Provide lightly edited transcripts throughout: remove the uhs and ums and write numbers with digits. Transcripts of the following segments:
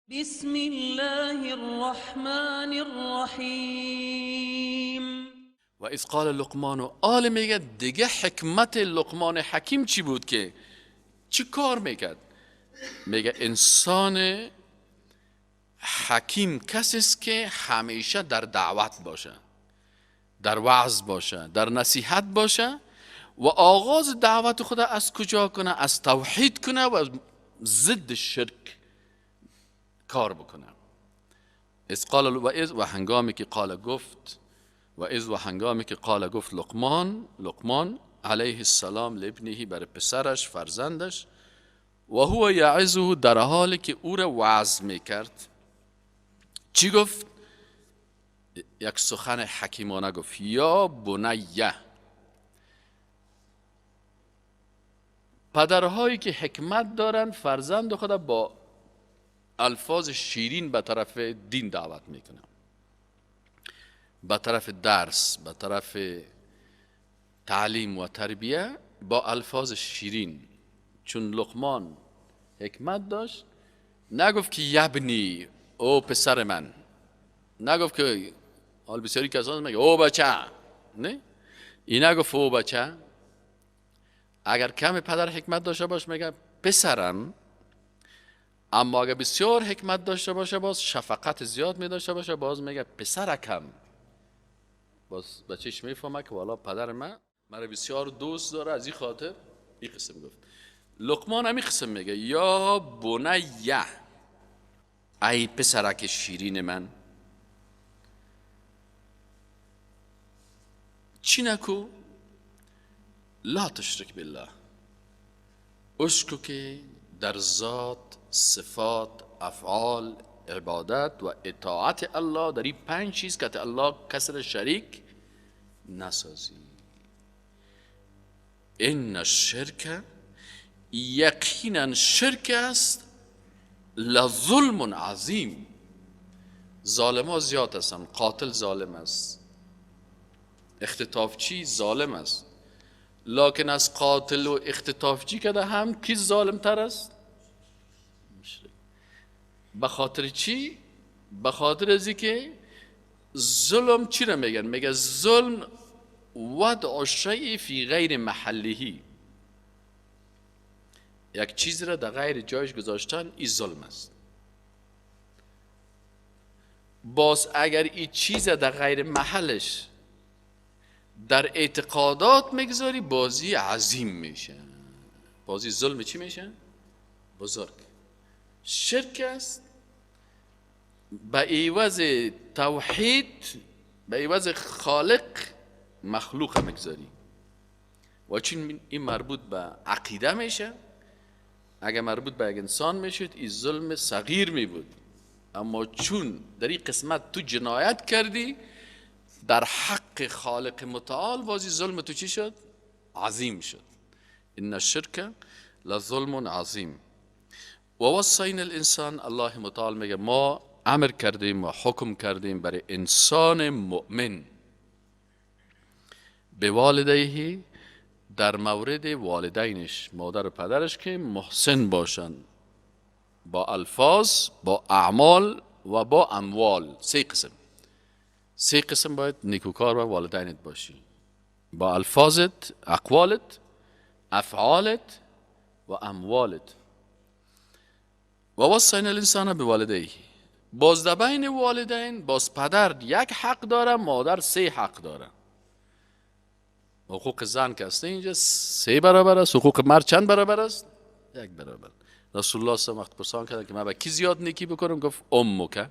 بسم الله الرحمن الرحیم. و از قال لقمان، و آل میگه دیگه حکمت لقمان حکیم چی بود که چی کار میکرد؟ میگه انسان حکیم کسی است که همیشه در دعوت باشه، در وعظ باشه، در نصیحت باشه و آغاز دعوت خود از کجا کنه؟ از توحید کنه و ضد شرک کار بکنه. از قال و هنگامی که قال گفت و هنگامی که قال گفت لقمان علیه السلام لابنه، بر پسرش فرزندش، و هو یعظه، در حالی که او را وعظ میکرد. چی گفت؟ یک سخن حکیمانه گفت: یا بنیه. پدرهایی که حکمت دارن فرزند خود با الفاظ شیرین به طرف دین دعوت میکنن، به طرف درس، به طرف تعلیم و تربیه با الفاظ شیرین. چون لقمان حکمت داشت، نگفت که یبنی، او پسر من، نگفت که حال بسیاری کسان میگه او بچه، نه، این نگفت او بچه. اگر کم پدر حکمت داشته باش میگه پسرم، اما اگر بسیار حکمت داشته باشه، باز شفقت زیاد می داشته باشه، باز میگه پسرکم. باز بچهش میفهمه که والا پدر من مرا بسیار دوست داره، از این خاطر این قسم گفت. لقمان همین قسم میگه: یا بنیه، ای پسرک شیرین من، چی نکو؟ لا تشرک بالله، اشکو که در ذات، صفات، افعال، عبادت و اطاعت الله، در این 5 چیز که الله کسر شریک نسازی. این الشرک، یقینا شرک است، لظلم عظیم. ظالم ها زیاد هستن، قاتل ظالم است، اختطافچی ظالم است، لکن از قاتل و اختطافچی کده هم کی ظالم تر است؟ مشرک. به خاطر چی؟ به خاطر ازی که ظلم چی را میگن؟ میگه ظلم وضع شیء فی غیر محلهی، یک چیز را در غیر جایش گذاشتن، این ظلم است. باز اگر این چیز در غیر محلش در اعتقادات میگذاری، بازی عظیم میشه، بازی ظلم چی میشه؟ بزرگ. شرک است، به عوض توحید، به عوض خالق مخلوق میگذاری. و چون این مربوط به عقیده میشه، اگر مربوط به یک انسان میشد این ظلم صغیر می بود، اما چون در این قسمت تو جنایت کردی در حق خالق متعال، بازی ظلم تو چی شد؟ عظیم شد. ان الشرک لظلم عظیم. و وصینا الانسان، الله متعال میگه ما امر کردیم و حکم کردیم برای انسان مؤمن، به والدیه، در مورد والدینش، مادر و پدرش، که محسن باشن با الفاظ، با اعمال و با اموال. 3 قسم، 3 قسم باید نیکوکار با والدینت باشی: با الفاظت، اقوالت، افعالت و اموالت. و وصینا الانسان بوالدیه، باز در بین والدین، باز پدر 1 حق داره، مادر 3 حق داره. حقوق زن که هسته اینجا 3 برابر است، حقوق مرد چند برابر است؟ 1 برابر. رسول الله صلی الله علیه و پرسان کردن که من با کی زیاد نیکی بکنم؟ گفت امک.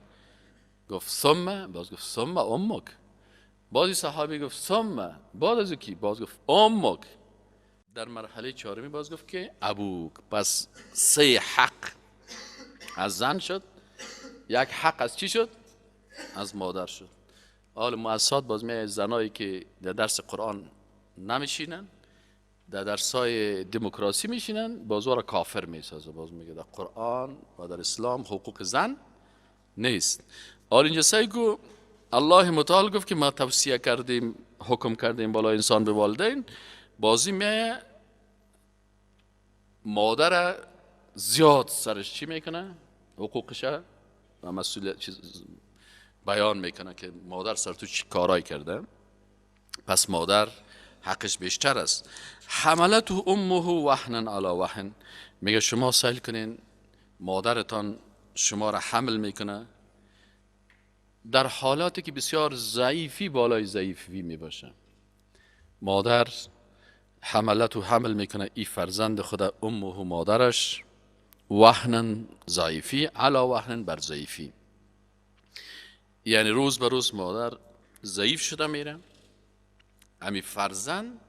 گفت ثم، باز گفت ثم امک. بعضی صحابی گفت ثم، بعد از کی؟ باز گفت امک. در مرحله 4می باز گفت که ابوک. پس 3 حق از زن شد، 1 حق از چی شد؟ از مادر شد. حال مؤسسات باز میگه زنایی که در درس قرآن نمیشینن، در درسای دموکراسی میشینن، باز را کافر میسازه. باز میگه در قرآن و در اسلام حقوق زن نیست. حال اینجا سیگو الله متعال گفت که ما توصیه کردیم، حکم کردیم بالا انسان به والدین، بازی میگه مادر زیاد سرش چی میکنه؟ حقوقش و مسئول بیان میکنه که مادر سر تو چی کارایی کرده، پس مادر حقش بیشتر است. حملته امه وهنا علی وهن، میگه شما سهل کنین مادرتان شما را حمل میکنه در حالاتی که بسیار ضعیفی بالای ضعیفی میباشه. مادر حملت و حمل میکنه ای فرزند خود، امه مادرش، وهنا ضعیفی علی وهن بر ضعیفی، یعنی روز به روز مادر ضعیف شده میره. امی فرزند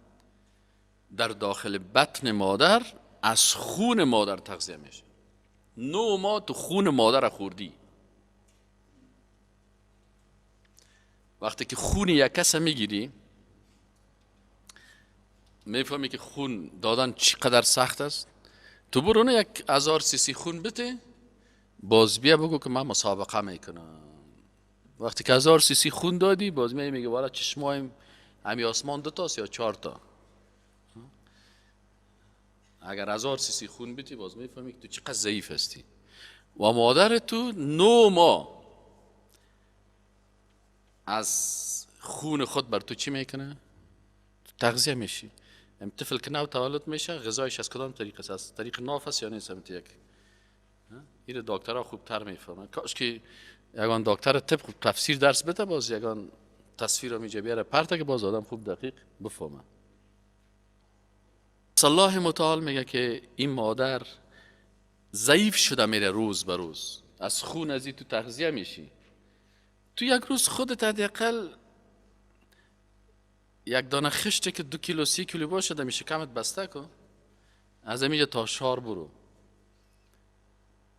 در داخل بطن مادر از خون مادر تغذیه میشه. 9 ماه تو خون مادر خوردی. وقتی که خون یک کس میگیری میفهمی که خون دادن چقدر سخت است. تو برونه 1000 cc خون بده، باز بیا بگو که من مسابقه میکنم. وقتی که 1000 cc خون دادی، باز میگه والا چشمایم همی آسمان 2 تاست یا 4 تا. اگر 1000 cc خون بدی، باز میفهمی که تو چقدر ضعیف هستی. و مادر تو 9 ماه از خون خود بر تو چی میکنه؟ تغذیه میشی. طفل که نو تولد میشه، غذایش از کدام طریق است؟ از طریق ناف است یا نیست؟ یک این دکترها خوبتر میفهمن. کاش که یگان دکتر طب خوب تفسیر درس بده، باز یگان تصویر رو میجه بیاره پرته که باز آدم خوب دقیق بفهمه. الله متعال میگه که این مادر ضعیف شده میره روز به روز، از خون از این تو تغذیه میشی. تو یک روز خودت حداقل یک دانه خشته که 2 کیلو 3 کیلو باشه در شکمت بسته کن، از اینجا تا شار برو،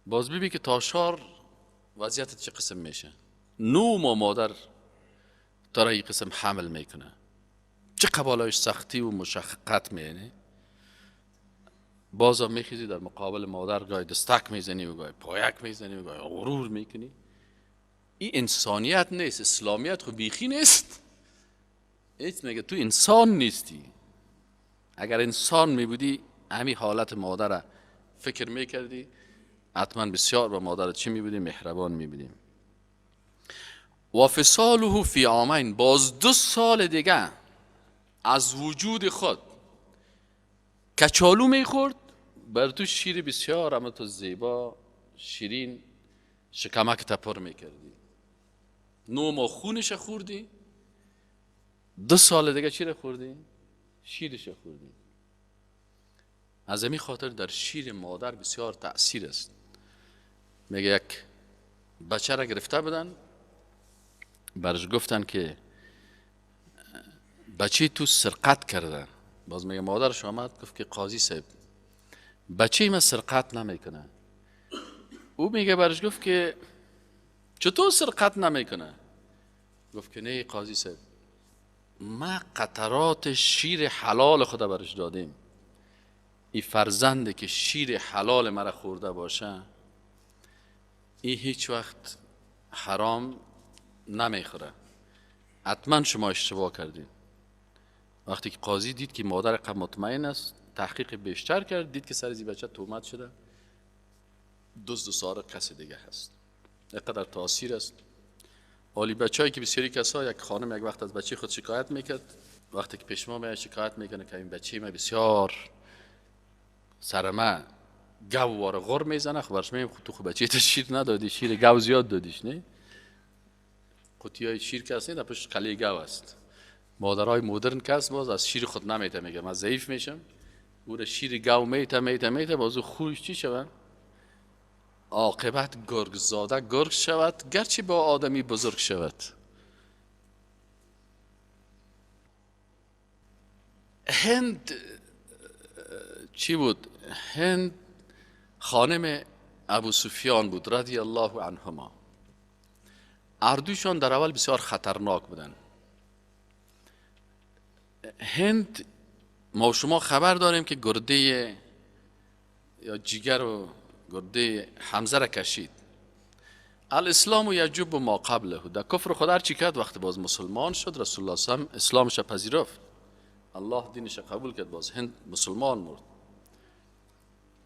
باز ببین که تا شار وضعیتت چه قسم میشه. 9 ماه مادر تا را این قسم حمل میکنه، چه قبالایش سختی و مشقت میینه. بازم میخیزی در مقابل مادر، گاهی دستک میزنی و گاهی پایک میزنی و گاهی غرور میکنی. این انسانیت نیست، اسلامیت خو بیخی نیست. ایت میگه تو انسان نیستی. اگر انسان میبودی همین حالت مادر را فکر میکردی، حتما بسیار با مادر چی میبودی؟ مهربان میبودی. و فصاله فی عامین، باز 2 سال دیگه از وجود خود کچالو میخورد، بر تو شیر بسیار اما تو زیبا شیرین شکمک تپر میکردی. 9 ماه خونش خوردی، 2 سال دیگه چی را خوردی؟ شیرش خوردی. از همین خاطر در شیر مادر بسیار تأثیر است. میگه یک بچه را گرفته بودن، برش گفتن که بچه تو سرقت کرده. باز میگه مادرش آمد گفت که قاضی صاحب بچه من سرقت نمیکنه. او میگه برش گفت که چطور سرقت نمیکنه؟ گفت که نه قاضی صاحب، ما قطرات شیر حلال خدا برش دادیم. این فرزنده که شیر حلال مرا خورده باشه، این هیچ وقت حرام نمیخوره. حتما شما اشتباه کردید. وقتی که قاضی دید که مادر قد مطمئن است، تحقیق بیشتر کرد، دید که سر از این بچه تهمت شده، دزد و سارق کسی دیگه هست. اینقدر تاثیر است. حالی بچه‌ای که بسیاری کسا، یک خانم یک وقت از بچه خود شکایت میکرد، وقتی که پیش ما میاد شکایت میکنه که این بچه ما بسیار سر ما گو واره غر میزنه. خب برش میگم تو خب بچه تا شیر ندادی، شیر گو زیاد دادیش نه؟ قطیای شیر که هست نه، در پشت قلیه گو است. مادرای مدرن که هست باز از شیر خود نمیته، میگه من ضعیف میشم، او را شیر گو میته باز او خوش چی شود؟ عاقبت گرگ زاده گرگ شود، گرچه با آدمی بزرگ شود. هند چی بود؟ هند خانم ابو سفیان بود رضی الله عنهما. اردوشان در اول بسیار خطرناک بودن. هند ما و شما خبر داریم که گرده یا جگر و گرده حمزه را کشید. الاسلام یجب ما قبله، در کفر خود هر چی کرد، وقتی باز مسلمان شد رسول الله صلی الله علیه و اسلامش پذیرفت، الله دینش قبول کرد، باز هند مسلمان مرد.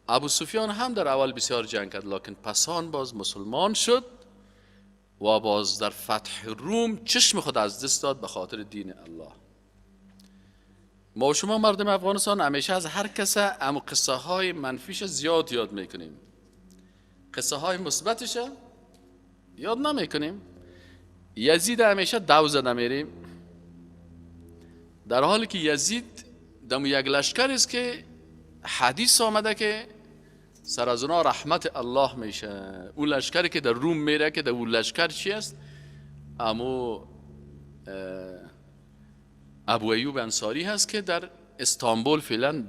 ابو سفیان هم در اول بسیار جنگ کرد، لکن پسان باز مسلمان شد و باز در فتح روم چشم خود از دست داد به خاطر دین الله. ما و شما مردم افغانستان همیشه از هر کس اما قصه های منفیش زیاد یاد میکنیم، قصه های مثبتش یاد نمیکنیم. یزید همیشه دو زده میریم، در حالی که یزید دم یک لشکر است که حدیث آمده که سر از اونا رحمت الله میشه. اون لشکری که در روم میره که در اون لشکر چی است؟ امو ابو ایوب انصاری هست که در استانبول فعلا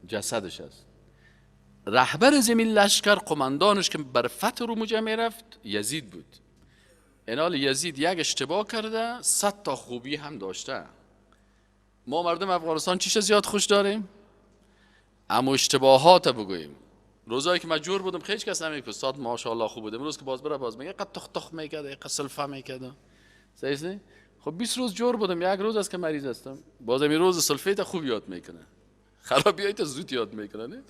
جسدش است. رهبر زمین لشکر قماندانش که بر فتح روم میرفت یزید بود. اینال یزید یک اشتباه کرده 100 تا خوبی هم داشته. ما مردم افغانستان چیش زیاد خوش داریم؟ اما اشتباهات بگوییم. روزایی که مجبور بودم خیلی کس نمیگه استاد ماشاءالله خوب بودم، روز که باز بره باز میگه قد تخ میکرد، قد سلفه میکرد. صحیح؟ خب 20 روز جور بودم، یک روز است که مریض هستم، باز می روز سلفیت خوب یاد میکنه، خرابیایت زود یاد میکنه نه؟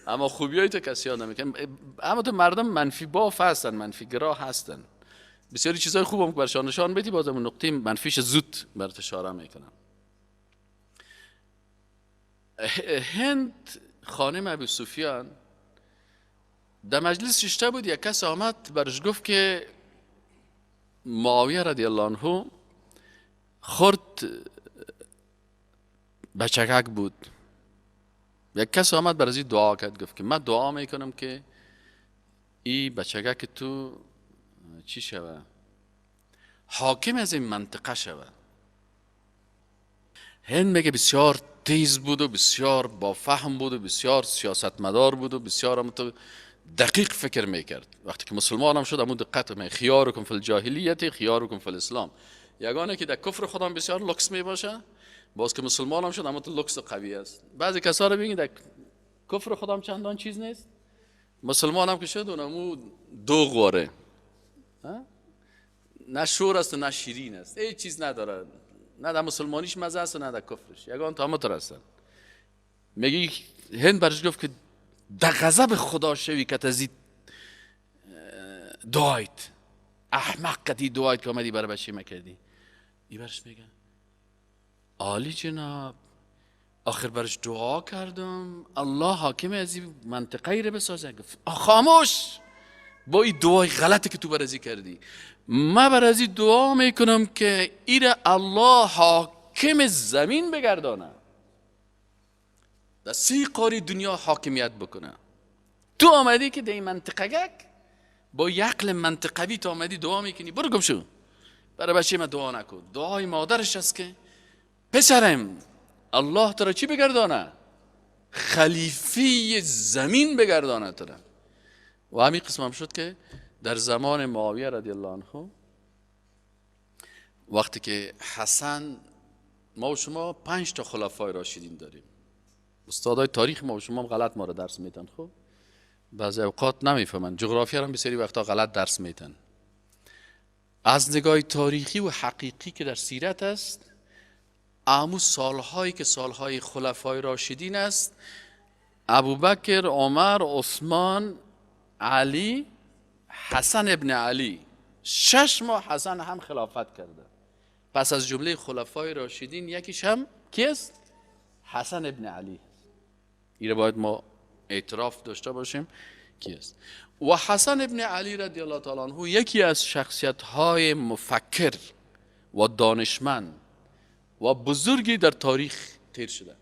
اما خوبیایت کسی یاد نمیکنه. اما تو مردم منفی باف هستن، منفی گرا هستن. بسیاری چیزای خوبم که برشان نشان بدی باز اون نقطه منفیش زود برات اشاره میکنن. هند خانم ابو سفیان در مجلس ششته بود، یک کس آمد برش گفت که معاویه رضی الله عنه خورد بچگک بود. یک کس آمد برای دعا کرد، گفت که من دعا میکنم که این بچگک تو چی شوه؟ حاکم از این منطقه شوه. هند میگه بسیار تیز بود و بسیار با فهم بود و بسیار سیاستمدار بود و بسیار هم دقیق فکر میکرد. وقتی که مسلمان هم شد همون دقت می خیارکم فی الجاهلیت خیارکم فی الاسلام. یگانه که در کفر خودم بسیار لوکس می باشه، باز که مسلمان هم شد همون لوکس قوی است. بعضی کسا رو ببینید در کفر خودم چندان چیز نیست، مسلمان هم که شد اونمو دو غوره، نه شور است و نه شیرین است، هیچ چیز نداره، نه در مسلمانیش مزه است و نه در کفرش، یگان تا همه هستن. میگی هند برش گفت که در غضب خدا شوی که تزید دعایت احمق کتی دعایت که آمدی برای بچه مکردی. ای برش میگه عالی جناب، آخر برش دعا کردم الله حاکم از این منطقه رو بسازه. گفت خاموش، با این دعای غلطی که تو برازی کردی، من برازی دعا میکنم که ایره الله حاکم زمین بگردانه، در 30 قاره دنیا حاکمیت بکنه. تو آمدی که در این منطقه با یقل منطقوی تو آمدی دعا میکنی، برو گم شو، برای بچه من دعا نکن. دعای مادرش است که پسرم الله تو را چی بگردانه؟ خلیفه زمین بگردانه تو را. و همین قسم هم شد که در زمان معاویه رضی الله عنه وقتی که حسن، ما و شما 5 تا خلفای راشدین داریم، استادای تاریخ ما و شما هم غلط ما رو درس میتن. خب بعضی اوقات نمیفهمن، جغرافیا هم بسیاری وقتا غلط درس میتن. از نگاه تاریخی و حقیقی که در سیرت است، امو سالهایی که سالهای خلفای راشدین است، ابوبکر، عمر، عثمان، علی، حسن ابن علی، 6 ماه حسن هم خلافت کرده. پس از جمله خلفای راشدین یکیش هم کیست؟ حسن ابن علی. این رو باید ما اعتراف داشته باشیم کیست. و حسن ابن علی رضی الله تعالی عنه یکی از شخصیت‌های مفکر و دانشمند و بزرگی در تاریخ تیر شده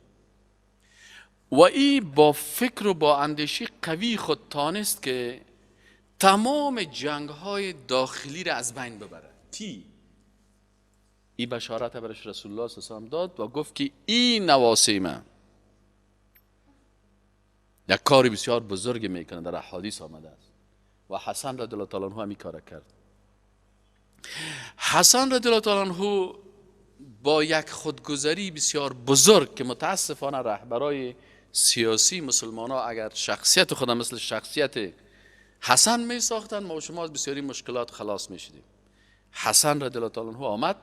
و این با فکر و با اندیشه قوی خود تانست که تمام جنگ‌های داخلی را از بین ببره. این بشارت برش رسول الله صلی الله علیه و آله داد و گفت که این نواسی من یک کاری بسیار بزرگ میکنه، در احادیث آمده است. و حسن رضی الله تعالی عنه همین کار کرد. حسن رضی الله تعالی عنه با یک خودگذری بسیار بزرگ که متاسفانه رهبرای سیاسی مسلمان ها اگر شخصیت خودم مثل شخصیت حسن می ساختن، ما و شما از بسیاری مشکلات خلاص می شدیم. حسن رضی الله تعالی عنه آمد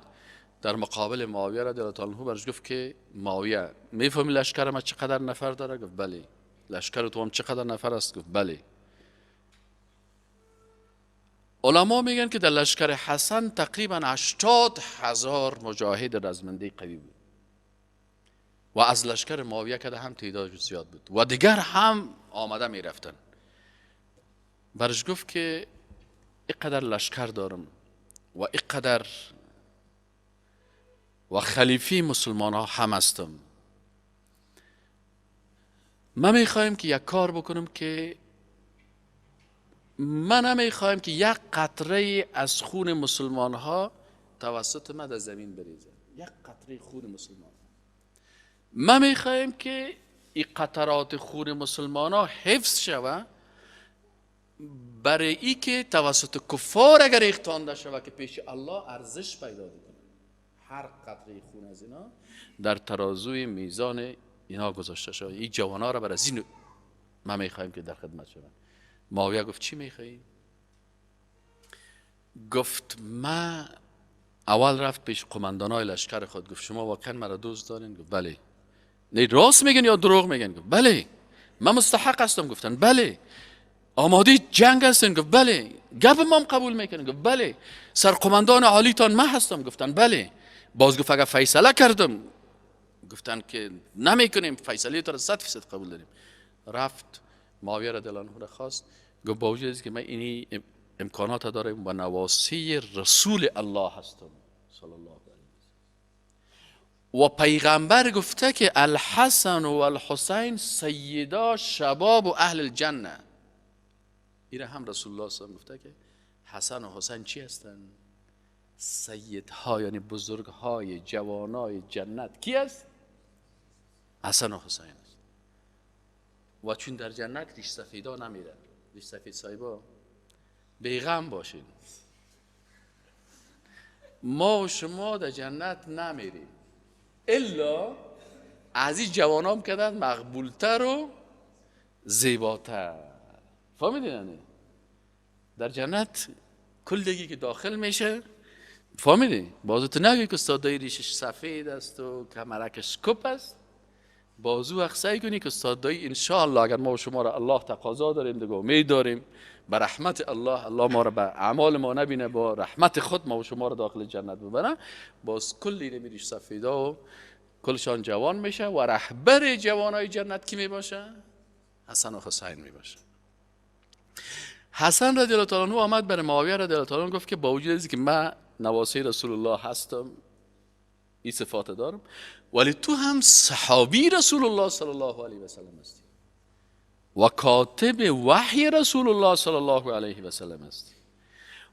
در مقابل معاویه رضی الله تعالی عنه برش گفت که معاویه میفهمی لشکر ما چقدر نفر داره؟ گفت بله. لشکر تو هم چقدر نفر است؟ گفت بله. علما میگن که در لشکر حسن تقریبا 80,000 مجاهد رزمنده قوی بود و از لشکر معاویه که هم تعداد زیاد بود و دیگر هم آمده میرفتن. برش گفت که اینقدر لشکر دارم و اینقدر و خلیفه مسلمان ها هم هستم، ما میخوایم که یک کار بکنم که من نمیخوایم که یک قطره از خون مسلمان ها توسط من در زمین بریزه. یک قطره خون مسلمان، ما میخوایم که این قطرات خون مسلمان ها حفظ شود برای ای که توسط کفار اگر اختانده شود که پیش الله ارزش پیدا کنه. هر قطره خون از اینا در ترازوی میزان اینا گذاشته شود. این جوانا را بر از این ما میخوایم که در خدمت شود. معاویه گفت چی میخوایی؟ گفت ما اول رفت پیش قماندانای لشکر خود، گفت شما واقعا مرا دوست دارین؟ گفت بله. نه راست میگن یا دروغ میگن؟ گفت بله. من مستحق هستم؟ گفتن بله. آماده جنگ هستین؟ گفت بله. گپ ما قبول میکنن؟ گفت بله. سرقماندان عالیتان من هستم؟ گفتن بله. باز گفت اگر فیصله کردم؟ گفتن که نمیکنیم، فیصله تو را 100% قبول داریم. رفت معاویه رضی الله عنه را خواست، گفت با وجود اینکه من اینی امکانات دارم و نواسی رسول الله هستم صلی الله علیه و پیغمبر گفته که الحسن و الحسین سیدا شباب و اهل الجنه. این هم رسول الله صلی الله علیه و گفته که حسن و حسین چی هستند؟ سیدها، یعنی بزرگهای جوانای جنت. کی است؟ حسن و حسین است. و چون در جنت ریش سفیدا نمیره. ریش سفید صاحبا بیغم باشین، ما و شما در جنت نمیریم الا از این جوانام کردن مقبولتر و زیباتر. فهمیدین؟ در جنت کلگی که داخل میشه، فهمیدی؟ بازو تو نگوی که استادای ریشش سفید است و کمرکش کپ است. بازو وقت سعی کنی که استادای انشاءالله اگر ما و شما را الله تقاضا داریم دیگه امید داریم به رحمت الله، الله ما را به اعمال ما نبینه، با رحمت خود ما و شما را داخل جنت ببره، باز کلی نمیریش سفیدا و کلشان جوان میشه و رهبر جوانای جنت کی میباشه؟ حسن و حسین میباشه. حسن رضی الله تعالی عنه آمد برای معاویه رضی الله تعالی عنه گفت که با وجود اینکه من نواسی رسول الله هستم، این صفات دارم، ولی تو هم صحابی رسول الله صلی الله علیه و سلم هستی و کاتب وحی رسول الله صلی الله علیه و سلم هستی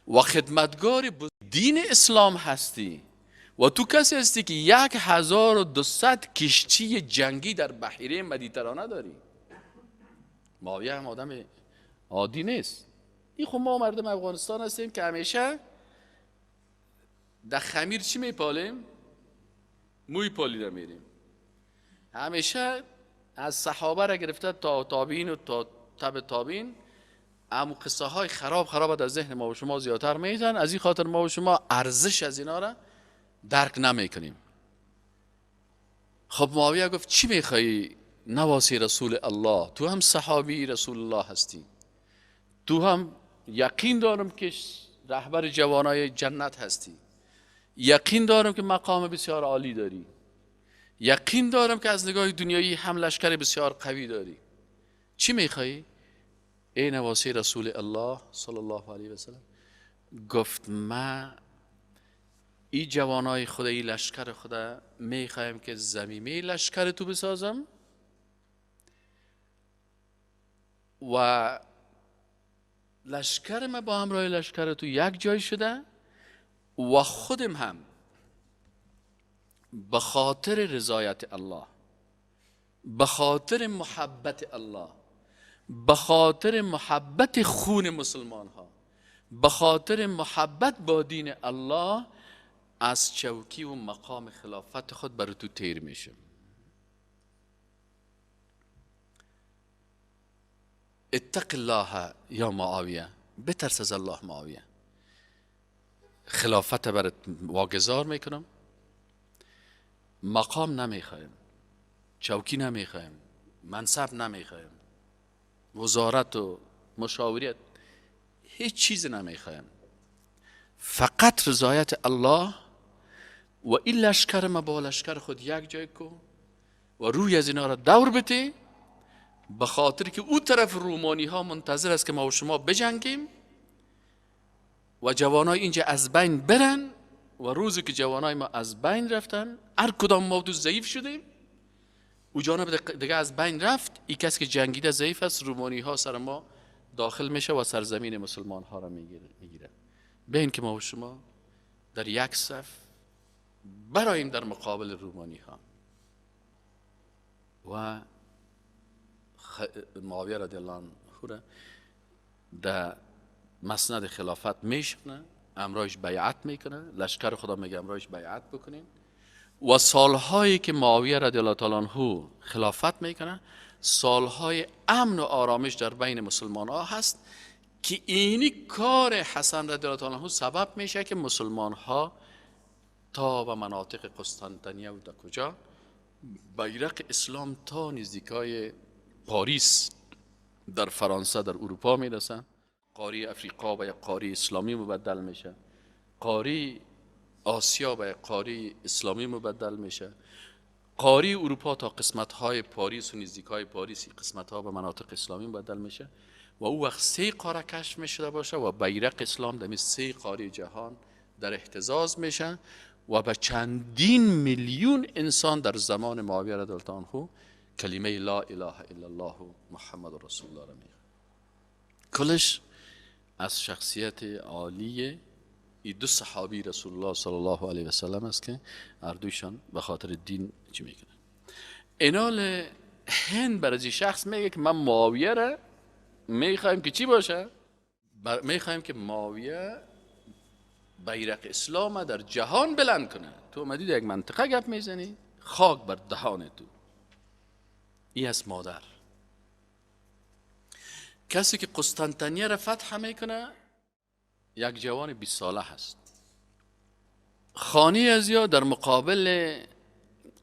و خدمتگار دین اسلام هستی و تو کسی هستی که 1200 کشتی جنگی در بحیره مدیترانه داری. معاویه هم آدم عادی نیست. این خب ما مردم افغانستان هستیم که همیشه در خمیر چی میپالیم؟ موی پالیده میریم. همیشه از صحابه را گرفته تا تابعین و تا تبع تابعین اما قصه های خراب در ذهن ما و شما زیادتر میزن. از این خاطر ما و شما ارزش از اینا را درک نمیکنیم. خب معاویه گفت چی میخوایی؟ نواسی رسول الله، تو هم صحابی رسول الله هستی، تو هم یقین دارم که رهبر جوانای جنت هستی، یقین دارم که مقام بسیار عالی داری، یقین دارم که از نگاه دنیایی هم لشکر بسیار قوی داری. چی میخوایی؟ ای نواسی رسول الله صلی الله علیه و سلم. گفت ما این جوانای خدا، این لشکر خدا میخوایم که زمینه لشکر تو بسازم و لشکر ما با همراه لشکر تو یک جای شده و خودم هم به خاطر رضایت الله، به خاطر محبت الله، به خاطر محبت خون مسلمان ها، به خاطر محبت با دین الله از چوکی و مقام خلافت خود بر تو تیر میشم. اتق الله یا معاویه، بترس از الله معاویه. خلافت برات واگذار میکنم، مقام نمیخوایم، چوکی نمیخوایم، منصب نمیخوایم، وزارت و مشاوریت، هیچ چیز نمیخوایم. فقط رضایت الله و این لشکر ما با لشکر خود یک جای کو و روی از اینا را دور بده، به خاطر که او طرف رومانی ها منتظر است که ما و شما بجنگیم و جوانای اینجا از بین برن، و روزی که جوانای ما از بین رفتن هر کدام ما دو ضعیف شدیم، او جانب دیگه از بین رفت، این کسی که جنگیده ضعیف است، رومانی ها سر ما داخل میشه و سرزمین مسلمان ها را میگیره. به این که ما و شما در یک صف برایم در مقابل رومانی ها. و معاویه رضی الله عنه را در مسند خلافت میشنه، امرایش بیعت میکنه، لشکر خدا میگه امرایش بیعت بکنین. و سالهایی که معاویه رضی الله تعالی عنه خلافت میکنه سالهای امن و آرامش در بین مسلمان ها هست که اینی کار حسن رضی الله تعالی عنه سبب میشه که مسلمان ها تا به مناطق قسطنطنیه و در کجا بیرق اسلام تا نزدیکای پاریس در فرانسه در اروپا میرسن. قاره افریقا به یک قاره اسلامی مبدل میشه، قاره آسیا به یک قاره اسلامی مبدل میشه، قاره اروپا تا قسمت های پاریس و نزدیکای پاریس قسمت ها به مناطق اسلامی مبدل میشه و او وقت 3 قاره کشف میشده باشه و بیرق اسلام در 3 قاره جهان در اهتزاز میشه و به چندین میلیون انسان در زمان معاویه رضی الله عنه کلمه لا اله الا الله محمد رسول الله را میگه. کلش از شخصیت عالی این 2 صحابی رسول الله صلی الله علیه و سلم است که هر دویشان به خاطر دین چی میکنن. اینال هند بر از این شخص میگه که من معاویه را میخوایم که چی باشه؟ میخوایم که معاویه بیرق اسلام در جهان بلند کنه. تو اومدی در یک منطقه گپ میزنی، خاک بر دهان تو. این از مادر. کسی که قسطنطنیه را فتح میکنه یک جوان 20 ساله هست. خانه ازیا در مقابل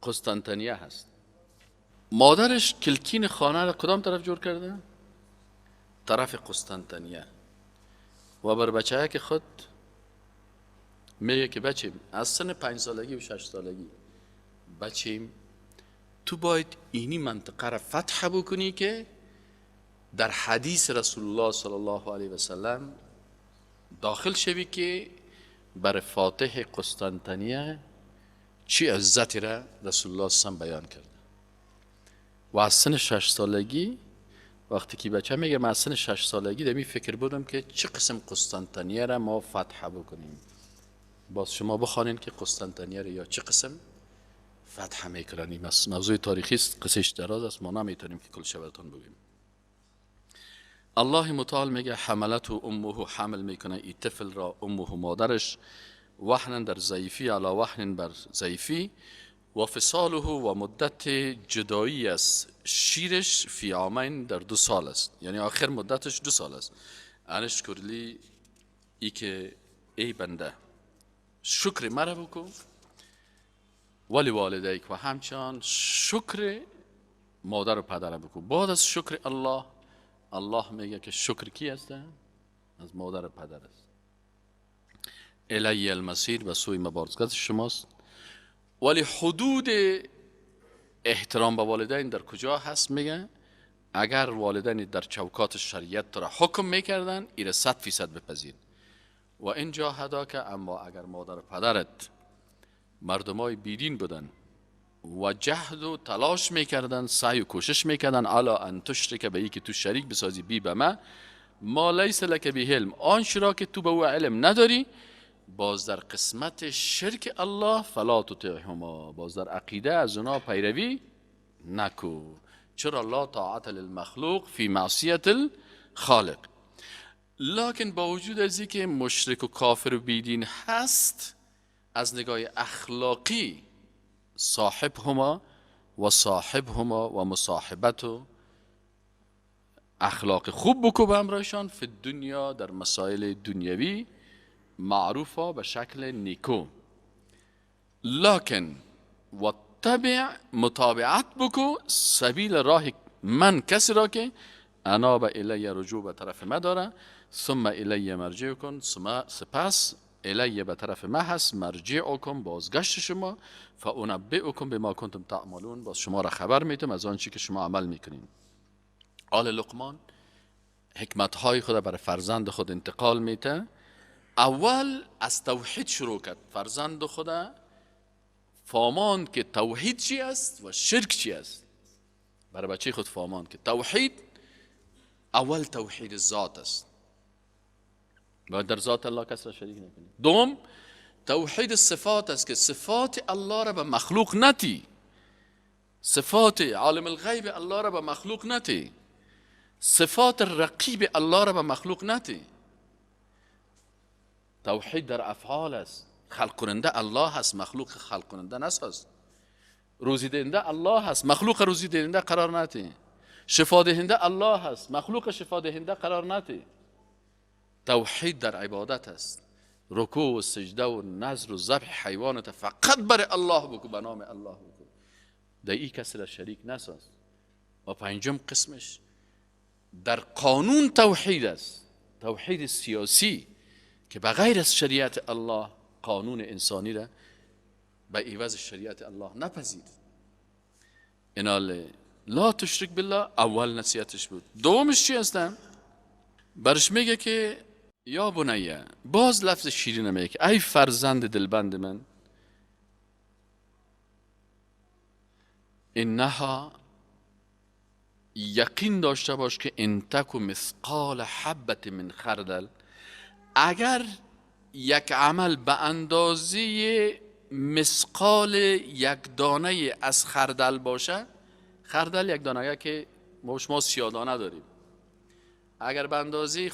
قسطنطنیه هست. مادرش کلکین خانه را کدام طرف جور کرده؟ طرف قسطنطنیه. و بر بچه که خود میگه که بچیم از سن 5 سالگی و 6 سالگی بچیم تو باید اینی منطقه را فتح بکنی که در حدیث رسول الله صلی الله علیه و سلم داخل شوی که بر فاتح قسطنطنیه چی عزتی را رسول الله صلی الله بیان کرده. و از سن 6 سالگی وقتی که بچه میگه من از سن 6 سالگی دمی فکر بودم که چه قسم قسطنطنیه را ما فتح بکنیم. باز شما بخوانین که قسطنطنیه را یا چه قسم فتح میکنن. این موضوع تاریخی است، قصهش دراز است، ما نمیتونیم که کل شبتون بگیم. الله متعال میگه حملت و امه، حمل میکنه این طفل را امه مادرش، وحنن در ضعیفی علی وحنن بر ضعیفی، و فصاله و مدت جدایی است شیرش فی عامین در 2 سال است، یعنی آخر مدتش 2 سال است. انش کرلی ای که ای بنده شکر مرا بکن ولی والدیک و همچنان شکر مادر و پدر بکن. بعد از شکر الله، الله میگه که شکر کی هسته؟ از مادر و پدر است. الی المصیر، و سوی بازگشت شماست. ولی حدود احترام به والدین در کجا هست؟ میگه اگر والدین در چوکات شریعت را حکم میکردن ایره 100% بپذیر. و اینجا هدا که اما اگر مادر و پدرت مردمای بیدین بودن و جهد و تلاش میکردن، سعی و کوشش میکردن الا ان تشرک به ای که تو شریک بسازی بی به ما لیس لک به علم، آنچه را که تو به او علم نداری، باز در قسمت شرک الله فلا تطعهما، باز در عقیده از اونا پیروی نکو. چرا؟ لا طاعت للمخلوق فی معصیت الخالق. لکن با وجود از اینکه مشرک و کافر و بیدین هست، از نگاه اخلاقی صاحبهما و مصاحبت و اخلاق خوب بکو به همراهشان فی دنیا، در مسائل دنیوی معروفه به شکل نیکو. لکن و تبع، متابعت بکو سبیل راه من، کسی را که انا به الی رجوع به طرف ما داره، ثم الی مرجع کن، سپس الیه به طرف من هست، مرجعکم بازگشت شما، فانبئکم بما کنتم تعملون، باز شما را خبر میدم از آنچه که شما عمل میکنین. آل لقمان حکمت های خود برای فرزند خود انتقال میده. اول از توحید شروع کرد، فرزند خود فهمان که توحید چی است و شرک چی است. برای بچه خود فهمان که توحید اول توحید ذات است، باید در ذات الله کس را شریک نکنی. دوم توحید صفات است که صفات الله را به مخلوق نتی، صفات عالم الغیب الله را به مخلوق نتی، صفات رقیب الله را به مخلوق نتی. توحید در افعال است، خلق کننده الله هست، مخلوق خلق کننده نساز. روزی دهنده الله هست، مخلوق روزی دهنده قرار نتی. شفا دهنده الله هست، مخلوق شفا دهنده قرار نتی. توحید در عبادت است، رکوع و سجده و نذر و ذبح حیوانت فقط برای الله بکو، به نام الله بکو، در این کسی را شریک نساز. و پنجم قسمش در قانون توحید است، توحید سیاسی که بغیر از شریعت الله قانون انسانی را به عوض شریعت الله نپذیر. اینال لا تشرک بالله اول نصیحتش بود. دومش چی هستن؟ برش میگه که یا بنیه، باز لفظ شیرین میگه، ای فرزند دلبند من، اینها یقین داشته باش که ان تک مثقال حبت من خردل، اگر یک عمل به اندازه مثقال یک دانه از خردل باشه، خردل یک دانه که ما سیادانه داریم، اگر به اندازه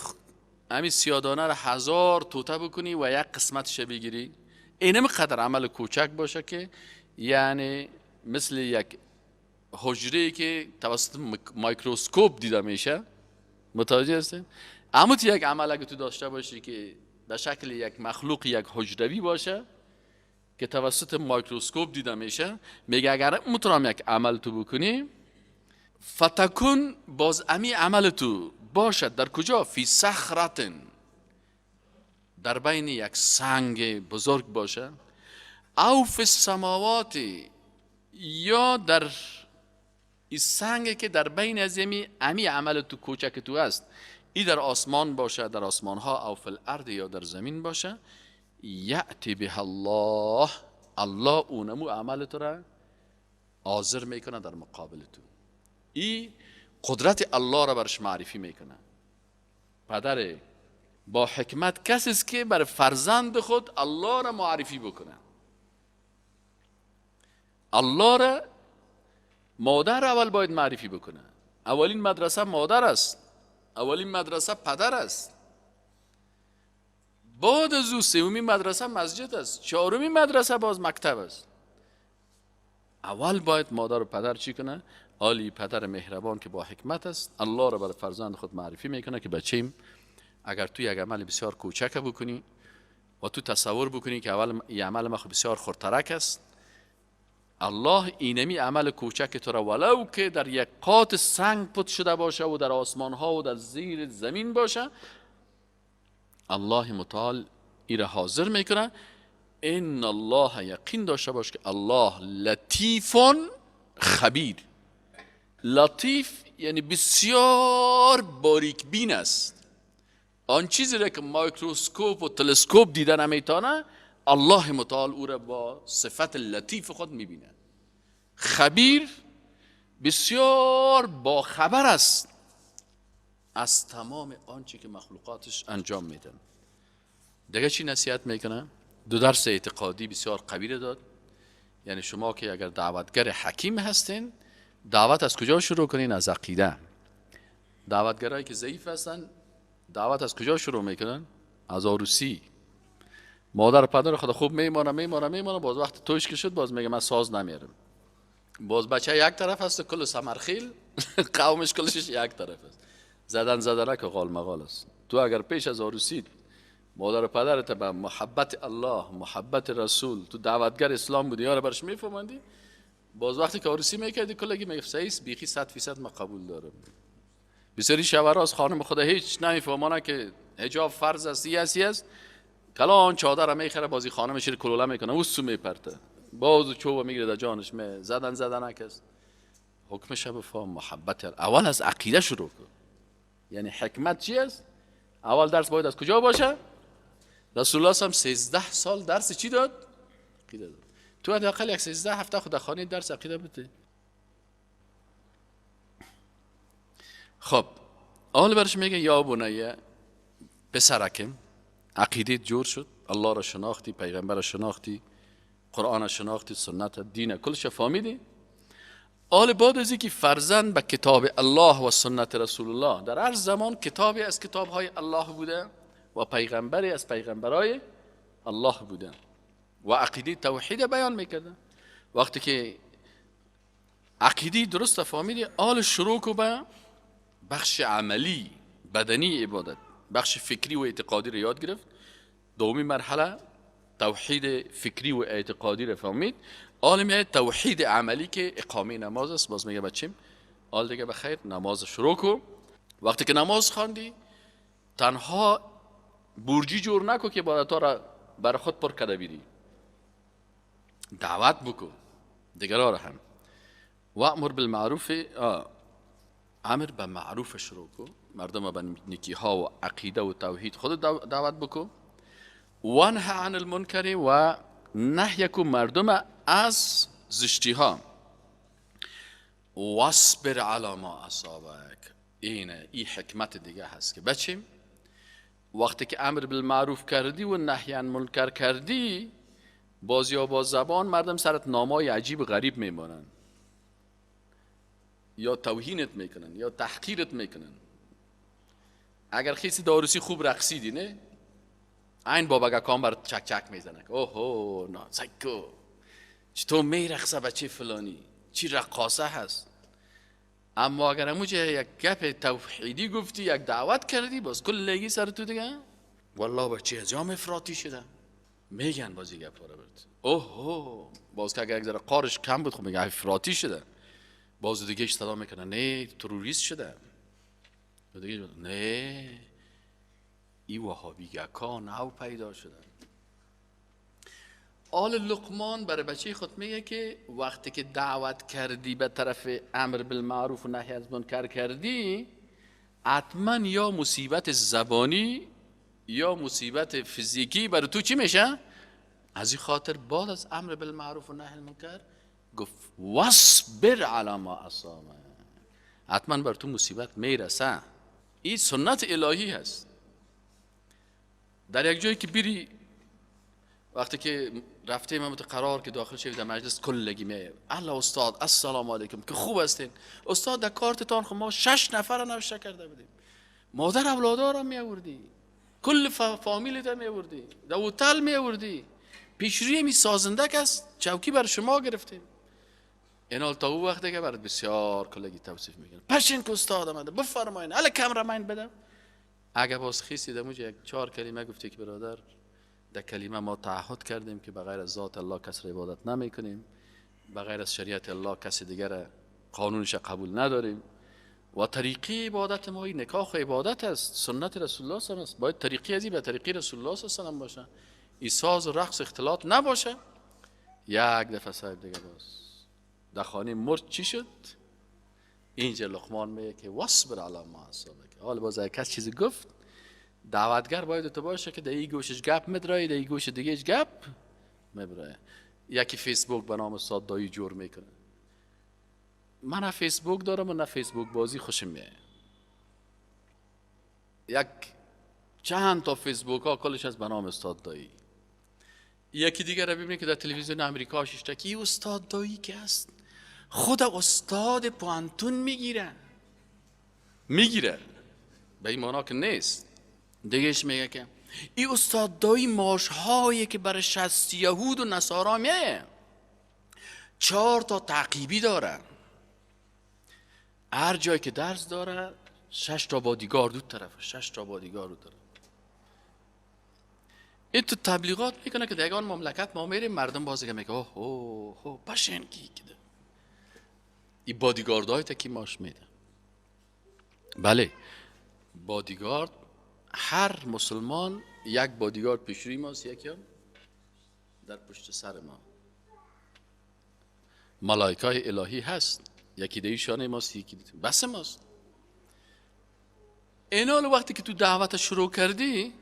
همین سیادانه را 1000 توته بکنی و یک قسمتش بگیری، اینم قدر عمل کوچک باشه که یعنی مثل یک حجره که توسط میکروسکوپ دیده میشه، متوجه هستین؟ اما یک عمل اگه تو داشته باشی که به شکل یک مخلوق یک حجروی باشه که توسط میکروسکوپ دیده میشه، میگه اگر مترام یک عمل تو بکنی، فتکن باز امی عمل تو باشد در کجا؟ فی صخرة، در بین یک سنگ بزرگ باشه، او فی السماوات، یا در این سنگ که در بین از امی عمل تو کوچک تو است، ای در آسمان باشه، در آسمان ها، او فی الارض، یا در زمین باشه، یأتی به الله، الله اونمو عمل تو را حاضر میکنه در مقابل تو. ای قدرت الله را برش معرفی میکنه. پدر با حکمت کسی است که بر فرزند خود الله را معرفی بکنه. الله را مادر اول باید معرفی بکنه. اولین مدرسه مادر است، اولین مدرسه پدر است، بعد از او سومین مدرسه مسجد است، چهارمین مدرسه باز مکتب است. اول باید مادر و پدر چی کنه؟ عالی پدر مهربان که با حکمت است، الله را بر فرزند خود معرفی میکنه که بچیم اگر تو یک عمل بسیار کوچک بکنی و تو تصور بکنی که اول این عمل ما بسیار خردترک است، الله اینمی عمل کوچک تو را ولو که در یک قات سنگ پت شده باشه و در آسمان ها و در زیر زمین باشه، الله متعال ای را حاضر میکنه. ان الله، یقین داشته باش که الله لطیف خبیر. لطیف یعنی بسیار باریک بین است. آن چیزی را که میکروسکوپ و تلسکوپ دیده نمیتونه، الله متعال او را با صفت لطیف خود میبینه. خبیر بسیار با خبر است از تمام آنچه که مخلوقاتش انجام میدن. دیگه چی نصیحت میکنه؟ دو درس اعتقادی بسیار قوی داد. یعنی شما که اگر دعوتگر حکیم هستین، دعوت از کجا شروع کنین؟ از عقیده. دعوتگرایی که ضعیف هستن دعوت از کجا شروع میکنن؟ از عروسی. مادر و پدر خدا خوب میمانه، باز وقت تویش که شد باز میگه من ساز نمیارم. باز بچه یک طرف هست کل سمرخیل قومش کلش یک طرف است. زدن که قال مقال است. تو اگر پیش از عروسی مادر و پدرت به محبت الله، محبت رسول، تو دعوتگر اسلام بودی یارو برش میفهمندی، باز وقتی که عروسی میکردی کلگی میگه سعیس بیخی 100% ما قبول دارم. بسیاری شوهرها از خانم خدا هیچ نمیفهمانه که حجاب فرض است، است کلان چادر میخره بازی خانه میشه کلوله میکنه اوسو میپرته باز چوب میگیره در جانش زدن نکس. حکمش بفهم محبت اول از عقیده شروع کن. یعنی حکمت چی است؟ اول درس باید از کجا باشه؟ رسول الله هم 13 سال درس چی داد؟ عقیده داد. تو حداقل یک 13 هفته خود خانه درس عقیده بده. خب اول برش میگه یا بنیه پسرکم عقیده جور شد، الله را شناختی، پیغمبر را شناختی، قرآن را شناختی، سنت دین کلش فهمیدی. آل بعد از اینکه فرزند به کتاب الله و سنت رسول الله در هر زمان کتابی از کتابهای الله بوده و پیغمبری از پیغمبرای الله بوده و عقیده توحید بیان میکرده. وقتی که عقیده درست فهمیدی آل شروع کو به بخش عملی بدنی عبادت، بخش فکری و اعتقادی رو یاد گرفت. دومی مرحله توحید فکری و اعتقادی رو فهمید. آل میاد توحید عملی که اقامه نماز است. باز میگه بچیم آل دیگه بخیر نماز شروع کو. وقتی که نماز خواندی تنها برجی جور نکو که عبادت‌ها را بر خود پر کرده بیری، دعوت بکو دیگران را هم. و امر بالمعروف، امر به معروف شروع کو، مردم به نیکی ها و عقیده و توحید خود دعوت بکو. و نه عن المنکر و نهی کو مردم از زشتی ها. واصبر علی ما اصابک. این حکمت دیگه هست که بچیم وقتی که امر بالمعروف کردی و نهی عن منکر کردی باز یا با زبان مردم سرت نامای عجیب غریب میمونن، یا توهینت میکنن یا تحقیرت میکنن. اگر خیسی داروسی خوب رقصیدی نه این بابا کام بر چک چک میزنه اوهو نه سکو چطور میرقصه بچه فلانی چی رقاصه هست. اما اگر اموجه یک گپ توحیدی گفتی یک دعوت کردی باز کل لگی سر تو دیگه والله بچه از جام افراطی شده میگن بازی گپ رو برد اوهو باز که اگر یک ذره قارش کم بود خب میگه افراطی شده. باز دیگه صدا میکنه نه تروریست شده. دیگه نه ای وهابیگاکا نو پیدا شدن. آل لقمان برای بچه خود میگه که وقتی که دعوت کردی به طرف امر بالمعروف و نهی از منکر کردی حتما یا مصیبت زبانی یا مصیبت فیزیکی برای تو چی میشه؟ از این خاطر بعد از امر بالمعروف و نهی از منکر گفت واصبر علی ما اصابک، حتما بر تو مصیبت میرسه. این سنت الهی هست. در یک جایی که بری وقتی که رفته امامت قرار که داخل شوید در مجلس کلگی میه الله استاد السلام علیکم که خوب هستین استاد در کارتتان خب ما 6 نفر را نوشته کرده بودیم، مادر اولادا را میآوردی، کل فامیلت را میآوردی، در هتل میآوردی، پیشروی می سازنده کس چوکی بر شما گرفتیم. اینال تا او وقتی که برات بسیار کلگی توصیف میکنه پشین که استاد آمده بفرمایین اله کامرامین بدم. اگه باز خیسی دموج یک 4 کلمه گفتی که برادر در کلمه ما تعهد کردیم که بغیر از ذات الله کس را عبادت نمی کنیم، بغیر از شریعت الله کسی دیگر قانونش قبول نداریم و طریقی عبادت ما نکاح عبادت است، سنت رسول الله صلی الله علیه و آله باید طریقی ازی به طریقی رسول الله صلی الله علیه و آله باشه، ایساز و رقص اختلاط نباشه. یک دفعه صاحب دیگه باز در خانه مرد چی شد؟ اینجا لقمان میگه که واصبر علی ما اصابک. حالا باز کس چیزی گفت دعوتگر باید تو باشه که در این گوشش گپ مدرای در این گوش دیگه گپ مبرای. یکی فیسبوک به نام استاد دایی جور میکنه. من نه فیسبوک دارم و نه فیسبوک بازی خوشم میاد. یک چند تا فیسبوک ها کلش از به نام استاد دایی. یکی دیگه را ببینید که در تلویزیون امریکا شیشته که استاد دایی که است خود استاد پوانتون میگیره به این معنا که نیست. دیگهش میگه که این استاد دایی ماش هایی که برای 60 یهود و نصارا میه 4 تا تعقیبی داره، هر جایی که درس داره 6 تا بادیگارد دو طرف 6 تا بادیگارد داره. این تو تبلیغات میکنه که دیگه آن مملکت ما میریم مردم بازیگه میگه اوه پشن کی کده این بادیگاردهای تا کی ماش میده. بله بادیگارد هر مسلمان یک بادیگارد پیش روی ماست، یکی هم در پشت سر ما. ملائکه الهی هست، یکی دیگه شانه ماست، یکی دیگه بس ماست. اینا وقتی که تو دعوت شروع کردی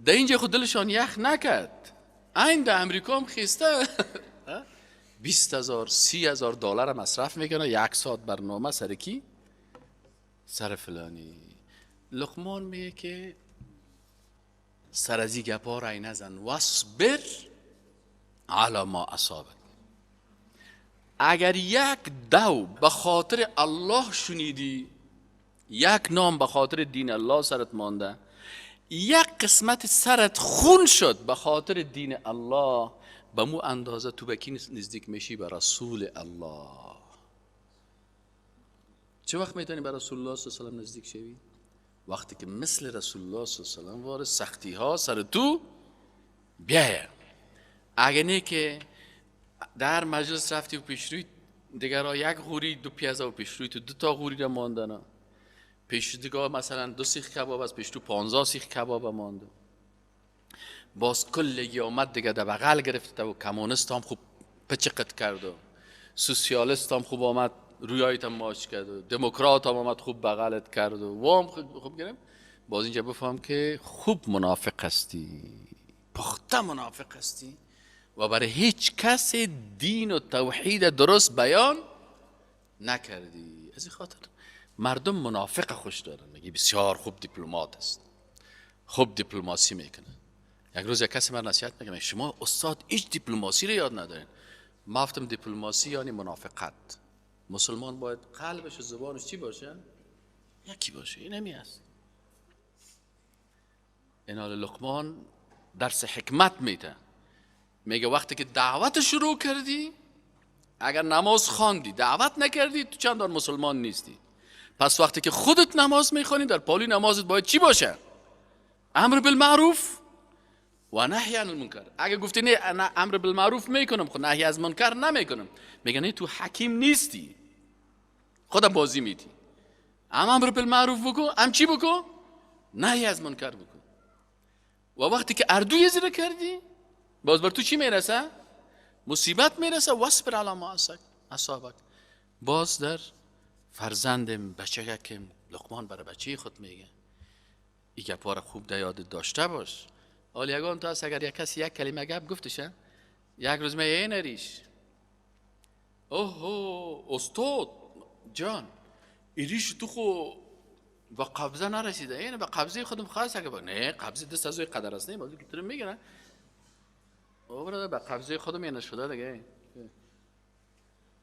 در اینجا خود دلشان یخ نکرد. این در امریکا هم خیسته 20,000 30,000 دلار مصرف میکنه 1 ساعت برنامه سر کی؟ سر فلانی. لقمان میگه که سر از این گپا رای نزن، واصبر علی ما اصابک. اگر یک دو به خاطر الله شنیدی، یک نام به خاطر دین الله سرت مانده، یک قسمت سرت خون شد به خاطر دین الله، به مو اندازه تو به کی نزدیک میشی؟ به رسول الله. چه وقت میتونی به رسول الله صلی الله علیه و آله نزدیک شوی؟ وقتی که مثل رسول الله صلی الله علیه و آله وارد سختی ها سر تو بیایه. اگه نه که در مجلس رفتی و پیش روی دیگرها یک غوری دو پیازه و پیش روی تو 2 تا غوری را ماندن، پیش دیگه مثلا 2 سیخ کباب از پیش تو 15 سیخ کباب مانده، باز کل آمد دیگه در بغل گرفته و کمونست هم خوب پچقت کرد و سوسیالیست هم خوب آمد رویایت هم ماچ کرد و دموکرات هم آمد خوب بغلت کرد و وام خوب گرم. باز اینجا بفهم که خوب منافق هستی، پخته منافق هستی و برای هیچ کس دین و توحید درست بیان نکردی. از این خاطر مردم منافق خوش دارن، میگی بسیار خوب دیپلمات است، خوب دیپلماسی میکنه. یک روز یک کسی من نصیحت میکنه شما استاد هیچ دیپلماسی رو یاد ندارین. ما گفتم دیپلماسی یعنی منافقت. مسلمان باید قلبش و زبانش چی باشه؟ یکی باشه. این همی است. اینال لقمان درس حکمت میده، میگه وقتی که دعوت شروع کردی، اگر نماز خواندی دعوت نکردی تو چندان مسلمان نیستی. پس وقتی که خودت نماز میخوانی در پالی نمازت باید چی باشه؟ امر بالمعروف و نهی عن المنکر. اگه گفتی نه انا امر بالمعروف میکنم خود نهی از منکر نمیکنم، میگه نه تو حکیم نیستی، خودم بازی میدی. امر بالمعروف بکن، چی بکن؟ نهی از منکر بکن. و وقتی که اردوی زیر کردی باز بر تو چی میرسه؟ مصیبت میرسه. واصبر علی ما اصابک. باز در فرزندم بچه که لقمان برای بچه خود میگه این گپا را خوب در یاد داشته باش. حال یگان تو هست اگر یک کسی یک کلمه گپ گفتشه یک روز میگه این ریش اوه استاد جان این ریش تو خو با قبضه نرسیده، این به قبضه خودم خواست اگه نه قبضه دست از قدر است، نه بازی که تو میگن او برادر به قبضه خودم اینه شده دیگه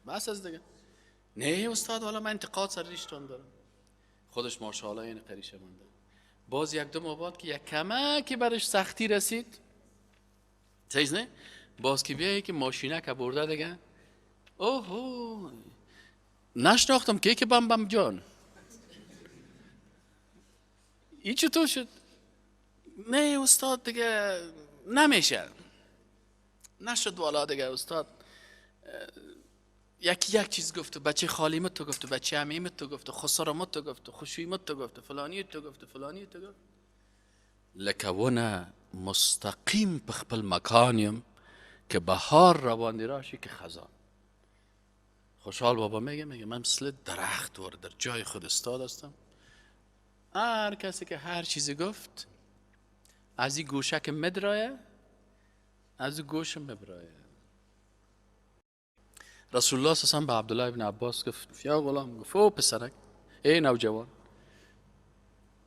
بس از دیگه. نه استاد والا من انتقاد سر ریشتون دارم، خودش ماشاءالله این قریشه مونده. باز یک دو ماه بعد که یک کمه که برش سختی رسید چیز نه، باز که بیایی که ماشینه که برده دیگه اوه نشناختم که بم جان این چطور شد؟ نه استاد دیگه نمیشه نشد والا دیگه استاد یک چیز گفت، بچه خالیمت تو گفت، بچه عمیمت تو گفت، خسارمت تو گفت، خوشویمت تو گفت، فلانی تو گفت، فلانی تو گفت. لکونه مستقیم په خپل مکانیم که بهار روان راشی که خزان. خوشحال بابا میگه من مثل درخت ور در جای خود استاد هستم. هر کسی که هر چیزی گفت از این گوشه که مدرایه از این گوشه مبرایه. رسول الله صلی الله علیه و آله به عبدالله ابن عباس گفت یا غلام، گفت او پسرک ای نوجوان،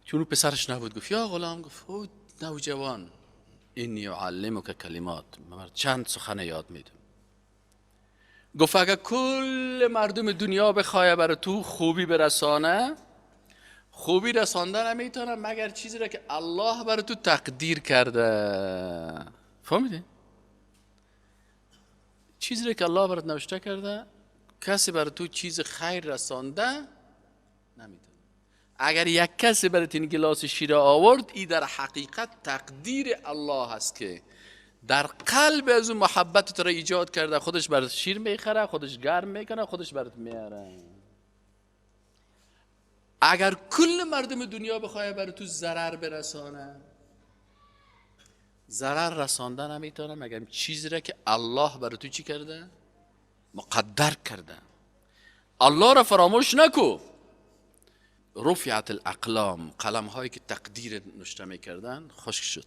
چون پسرش نبود گفت یا غلام، گفت او نوجوان اینی اعلمک کلمات، من چند سخن یاد میدم. گفت اگر کل مردم دنیا بخواه بر تو خوبی برسانه، خوبی رسانده نمیتونه مگر چیزی را که الله بر تو تقدیر کرده. فهمیدین؟ چیزی را که الله برات نوشته کرده کسی بر تو چیز خیر رسانده نمیتونه. اگر یک کسی برات این گلاس شیر آورد، این در حقیقت تقدیر الله هست که در قلب از اون محبت تو را ایجاد کرده، خودش برات شیر میخره، خودش گرم میکنه، خودش برات میاره. اگر کل مردم دنیا بخواه بر تو ضرر برسانه، ضرر رساندن نمیتونه مگر چیزی را که الله برای تو چی کرده؟ مقدر کرده. الله را فراموش نکو. رفعت الاقلام، قلم هایی که تقدیر نوشته میکردن خشک شد،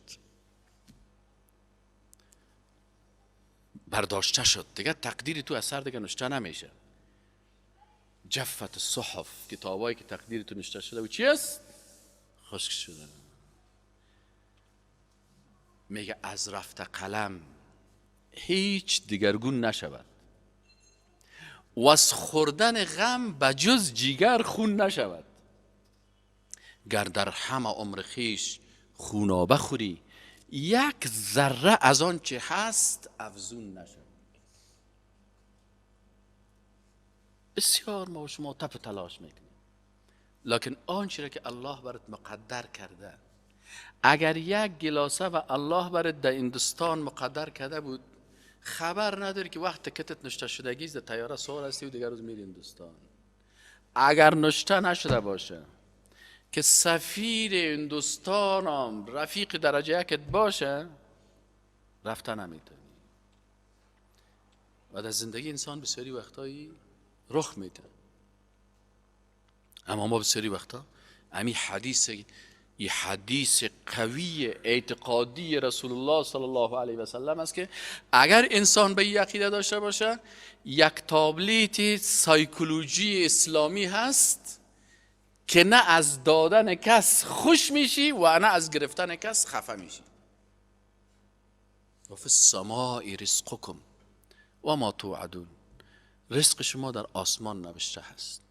برداشته شد، دیگه تقدیر تو اثر دیگه نوشته نمیشه. جفت الصحف، کتابایی که تقدیر تو نوشته شده و چی است؟ خشک شده. میگه از رفته قلم هیچ دیگرگون نشود و از خوردن غم بجز جیگر خون نشود. گر در همه عمر خیش خونابه خوری، یک ذره از آن چه هست افزون نشود. بسیار ما و شما تپ تلاش میکنیم، لکن آنچه را که الله برات مقدر کرده، اگر یک گلاسه و الله برات در هندوستان مقدر کرده بود، خبر نداری که وقت کتت نشته شدگی در طیاره سوار هستی و دیگر روز میری هندوستان. اگر نشته نشده باشه که سفیر هندوستان هم رفیق درجه یکت باشه، رفته نمیتونی. و در زندگی انسان بسیاری وقتایی رخ میده، اما ما بسیاری وقتا همین حدیث قوی اعتقادی رسول الله صلی الله علیه و سلم است که اگر انسان به این عقیده داشته باشه، یک تابلیت سایکولوژی اسلامی هست که نه از دادن کس خوش میشی و نه از گرفتن کس خفه میشی. و فی السماء رزقکم و ما توعدون، رزق شما در آسمان نوشته هست.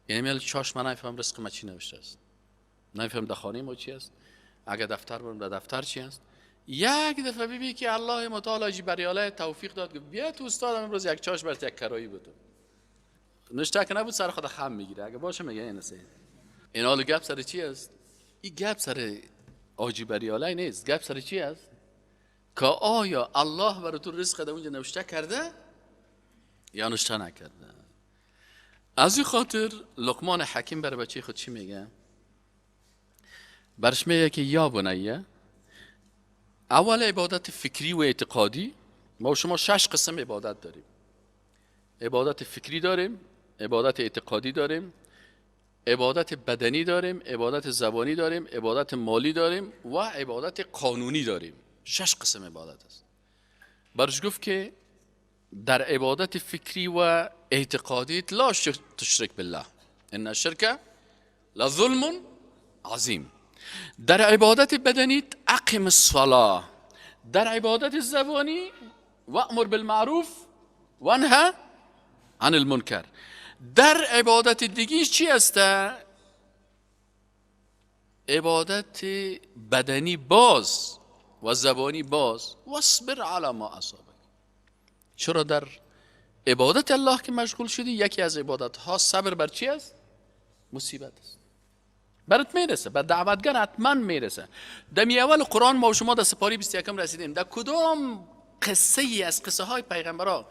یعنی میل چاش من نفهم رزق ما چی نوشته است، نفهم در خانه ما چی است، اگر دفتر برم در دفتر چی است. یک دفعه ببینی که الله متعالی بریاله توفیق داد که بیا تو استادم امروز یک چاش برات یک کرایی بود، نشته که نبود سر خود خم میگیره. اگه باشه میگه این است. این حال گپ سر چی است؟ این گپ سر آجی بریاله نیست. گپ سر چی است؟ که آیا الله برای تو رزق در اونجا نوشته کرده یا نوشته نکرده؟ از این خاطر لقمان حکیم برای بچه خود چی میگه؟ برش میگه که یا بنیه، اول عبادت فکری و اعتقادی. ما و شما 6 قسم عبادت داریم. عبادت فکری داریم، عبادت اعتقادی داریم، عبادت بدنی داریم، عبادت زبانی داریم، عبادت مالی داریم و عبادت قانونی داریم. 6 قسم عبادت است. برش گفت که در عبادت فکری و اعتقادی لا تشرک بالله ان الشرک لظلم عظیم. در عبادت بدنی اقم الصلاه، در عبادت زبانی وامر بالمعروف و انهی عن المنکر. در عبادت دیگه چی است؟ عبادت بدنی باز و زبانی باز. واصبر علی ما اصابک. چرا در عبادت الله که مشغول شدی، یکی از عبادت ها صبر بر چی است؟ مصیبت است. برات میرسه، بر دعوتگر حتما میرسه. دمی اول قرآن ما و شما در سپاری 21 رسیدیم. در کدام قصه ای از قصه های پیغمبرها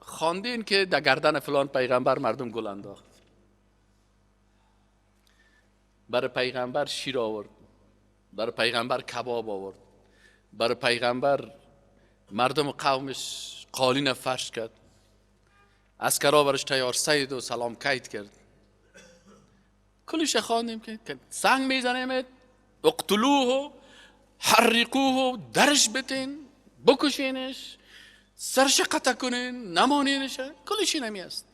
خواندین که در گردن فلان پیغمبر مردم گل انداخت، برای پیغمبر شیر آورد، برای پیغمبر کباب آورد، برای پیغمبر مردم قومش قالین فرش کرد، عسکرها برش تیار سید و سلام کیت کرد. کلش خواندیم که سنگ میزنیم، اقتلوه، حرقوه، درش بتین، بکشینش، سرش قطع کنین، نمانینش. کلش اینمی است.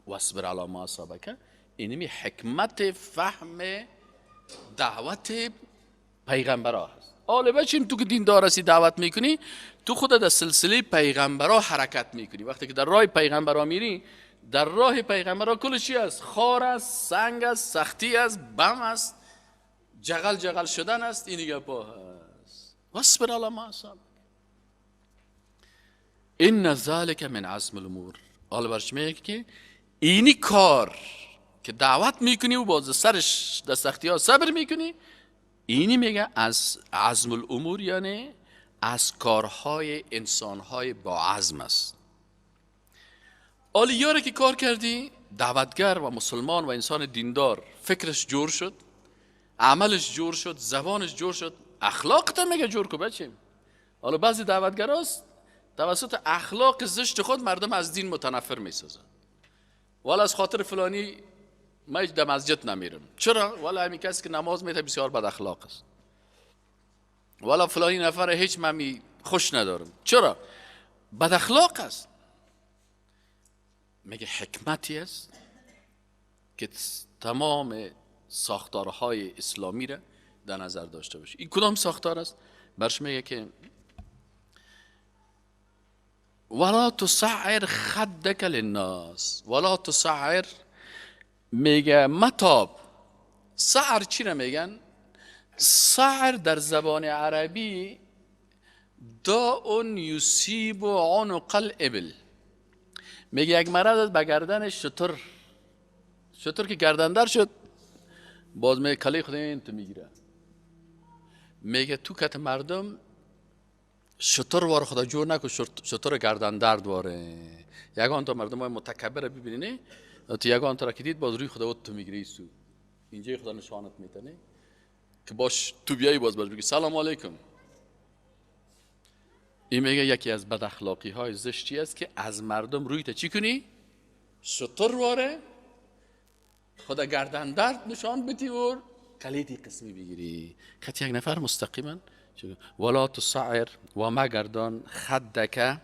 واصبر علی ما اصابک. اینمی حکمت فهم دعوت پیغمبرها هست. حالا بچین تو که دیندار هستی دعوت میکنی، تو خود در سلسله پیغمبرها حرکت میکنی. وقتی که در راه پیغمبرها میری، در راه پیغمبرها کل چی است؟ خار است، سنگ است، سختی است، بم است، جغل شدن است. این دیگه پا هست. واصبر علی ما اصابک ان ذلک من عزم الامور. حالا برش میگه که اینی کار که دعوت میکنی و باز سرش در سختی ها صبر میکنی، اینی میگه از عزم الامور، یعنی از کارهای انسانهای با عزم است. حالا یاره که کار کردی، دعوتگر و مسلمان و انسان دیندار، فکرش جور شد، عملش جور شد، زبانش جور شد، اخلاقت میگه جور کو بچه. حالا بعضی دعوتگراست توسط اخلاق زشت خود مردم از دین متنفر میسازن. والا از خاطر فلانی من در مسجد نمیرم. چرا؟ والا همین کسی که نماز میده بسیار بد اخلاق است. والا فلانی نفر هیچ ممی خوش ندارم. چرا؟ بد اخلاق است. میگه حکمتی است که تمام ساختارهای اسلامی را در نظر داشته باشه. این کدام ساختار است؟ برش میگه که ولا تصعر خدک للناس، ولا تصعر، میگه متاب. سعر چی را میگن؟ سعر در زبان عربی داء یصیب عنق الابل. میگه یک مرض به گردن شتر که گردندر شد باز میگه کلی خود این تو میگیره. میگه تو کت مردم شتر وار خدا جور نکن، شتر گردندرد واره. یگان تا مردم های متکبر ببینی تو یگان تا را که دید باز روی خدا تو میگیره ایسو اینجا خدا نشانت میتنه که باش تو بیایی باز بگی سلام علیکم. این میگه یکی از بد اخلاقی های زشتی است که از مردم روی تا چی کنی؟ شتر واره خدا گردندرد نشان بدی و کلیدی قسمی بگیری. که یک نفر مستقیما ولا تصعر و مگردان خدک،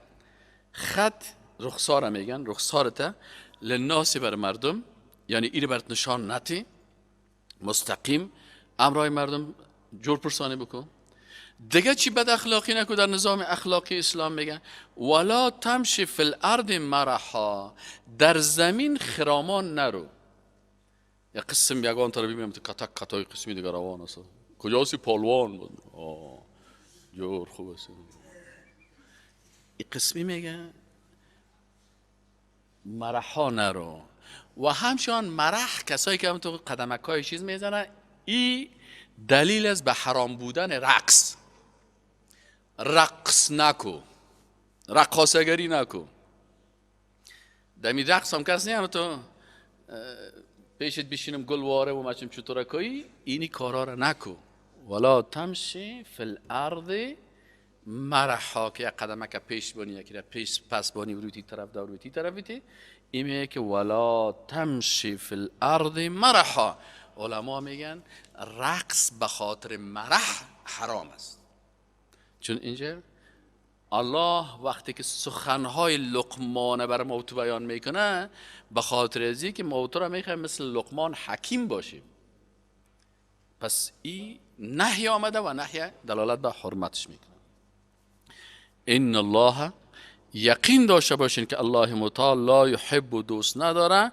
خد رخسار میگن، رخسارت للناس بر مردم، یعنی این برات نشان نتی مستقیم امرای مردم جور پرسانی بکن. دیگه چی بد اخلاقی نکو در نظام اخلاقی اسلام میگن ولا تمشی فی الارض مرحا، در زمین خرامان نرو. یا قسم یگان تا رو ببینم تو کتک کتای قسمی دیگر روان است کجاسی پالوان بود جور خوب است. این قسمی میگه مرحا نرو. و همچنان مرح کسایی که هم تو قدمک های چیز میزنن، این دلیل است به حرام بودن رقص. رقص نکو، رقاصگری نکو. دمی رقص هم کس نیام تو پیشت بشینم گل واره و مچم چطوره کوی، اینی کارا را نکو. ولا تمشی فی الارض مرحا، که یک قدمک پیش بانی یکی را پیش پس بانی وروتی طرف دار وروتی طرفیتی. این میگه که ولا تمشی فی الارض مرحا. علما میگن رقص به خاطر مرح حرام است. چون اینجا الله وقتی که سخنهای لقمان بر ما تو بیان میکنه به خاطر ازی که ما تو را میخوایم مثل لقمان حکیم باشیم. پس این نهی آمده و نهی دلالت به حرمتش میکنه. ان الله، یقین داشته باشین که الله متعال لا یحب، دوست نداره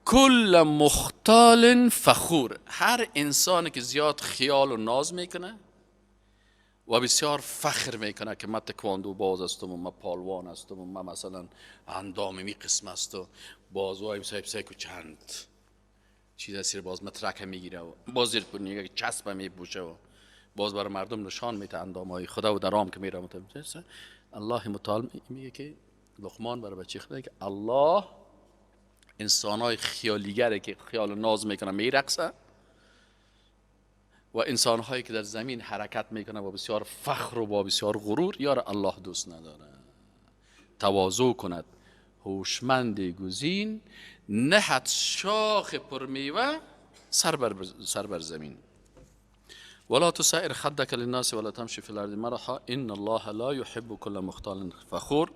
کل مختال فخور، هر انسانی که زیاد خیال و ناز میکنه و بسیار فخر میکنه که من تکواندو باز هستم و من پالوان هستم و من مثلا اندام می قسم است و بازوایم سایب چند چیز اسیر باز مترکه میگیره و باز زیر کنیگه که چسب میبوشه و باز برای مردم نشان میده اندام های خدا و درام که میره متوجه. الله متعال میگه که لقمان برای بچه خدا که الله انسان های خیالیگره که خیال ناز میکنه میرقصه و انسان هایی که در زمین حرکت میکنه و بسیار فخر و با بسیار غرور، یار الله دوست نداره. تواضع کند هوشمند گزین، نهد شاخ پرمیوه سر بر زمین. ولا تسعر خدک للناس ولا تمشي في الارض مرحا ان الله لا يحب كل مختال فخور.